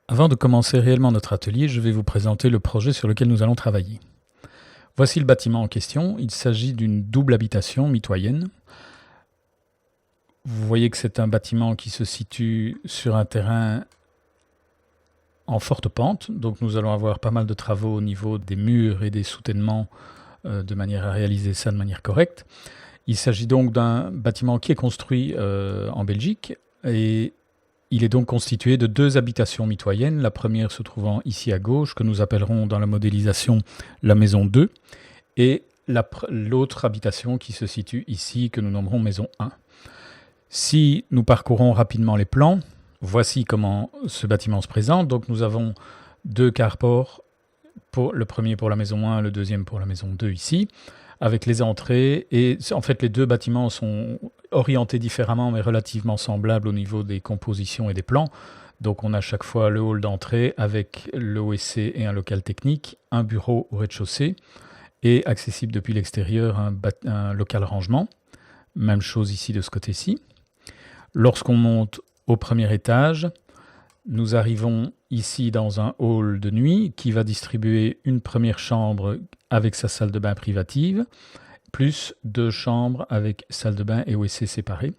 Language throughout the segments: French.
Avant de commencer réellement notre atelier, je vais vous présenter le projet sur lequel nous allons travailler. Voici le bâtiment en question. Il s'agit d'une double habitation mitoyenne. Vous voyez que c'est un bâtiment qui se situe sur un terrain en forte pente, donc nous allons avoir pas mal de travaux au niveau des murs et des soutènements de manière à réaliser ça de manière correcte. Il s'agit donc d'un bâtiment qui est construit en Belgique et il est donc constitué de deux habitations mitoyennes, la première se trouvant ici à gauche, que nous appellerons dans la modélisation la maison 2, et l'autre habitation qui se situe ici, que nous nommerons maison 1. Si nous parcourons rapidement les plans, voici comment ce bâtiment se présente. Donc nous avons deux carports, le premier pour la maison 1, le deuxième pour la maison 2 ici, avec les entrées. Et en fait, les deux bâtiments sont orientés différemment, mais relativement semblables au niveau des compositions et des plans. Donc on a chaque fois le hall d'entrée avec l'OSC et un local technique, un bureau au rez-de-chaussée, et accessible depuis l'extérieur un local rangement. Même chose ici de ce côté-ci. Lorsqu'on monte au premier étage, nous arrivons ici dans un hall de nuit qui va distribuer une première chambre avec sa salle de bain privative, plus deux chambres avec salle de bain et WC séparés,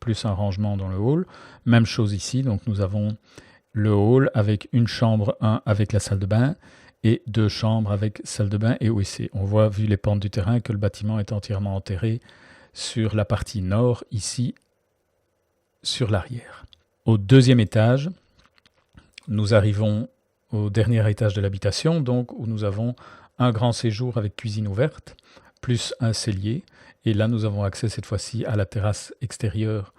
plus un rangement dans le hall. Même chose ici, donc nous avons le hall avec une chambre 1 avec la salle de bain et deux chambres avec salle de bain et WC. On voit, vu les pentes du terrain, que le bâtiment est entièrement enterré sur la partie nord, ici, sur l'arrière. Au deuxième étage, nous arrivons au dernier étage de l'habitation, donc où nous avons un grand séjour avec cuisine ouverte, plus un cellier. Et là, nous avons accès cette fois-ci à la terrasse extérieure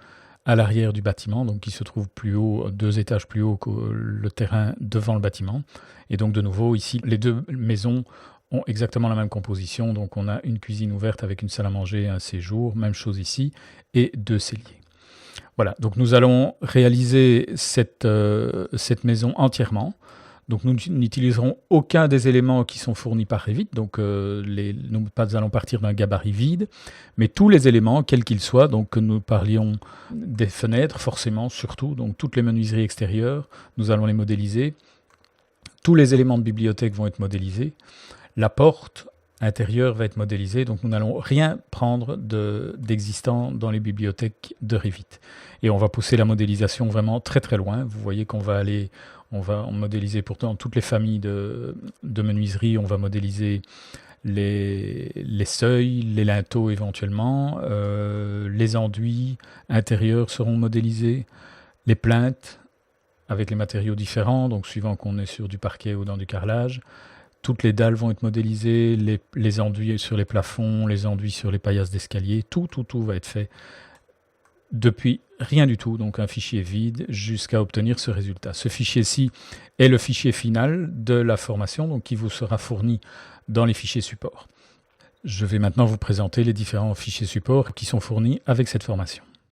à l'arrière du bâtiment, donc qui se trouve plus haut, 2 étages plus haut que le terrain devant le bâtiment. Et donc de nouveau, ici, les deux maisons ont exactement la même composition. Donc on a une cuisine ouverte avec une salle à manger et un séjour, même chose ici, et deux celliers. Voilà, donc nous allons réaliser cette maison entièrement. Donc nous n'utiliserons aucun des éléments qui sont fournis par Revit, donc nous allons partir d'un gabarit vide, mais tous les éléments, quels qu'ils soient, donc que nous parlions des fenêtres, forcément, surtout, donc toutes les menuiseries extérieures, nous allons les modéliser. Tous les éléments de bibliothèque vont être modélisés. La porte intérieure va être modélisée, donc nous n'allons rien prendre d'existant dans les bibliothèques de Revit. Et on va pousser la modélisation vraiment très très loin. Vous voyez qu'on va aller, on va modéliser pourtant toutes les familles de menuiseries, on va modéliser les seuils, les linteaux éventuellement, les enduits intérieurs seront modélisés, les plinthes avec les matériaux différents, donc suivant qu'on est sur du parquet ou dans du carrelage. Toutes les dalles vont être modélisées, les enduits sur les plafonds, les enduits sur les paillasses d'escalier, tout va être fait depuis rien du tout, donc un fichier vide, jusqu'à obtenir ce résultat. Ce fichier-ci est le fichier final de la formation, donc qui vous sera fourni dans les fichiers support. Je vais maintenant vous présenter les différents fichiers support qui sont fournis avec cette formation.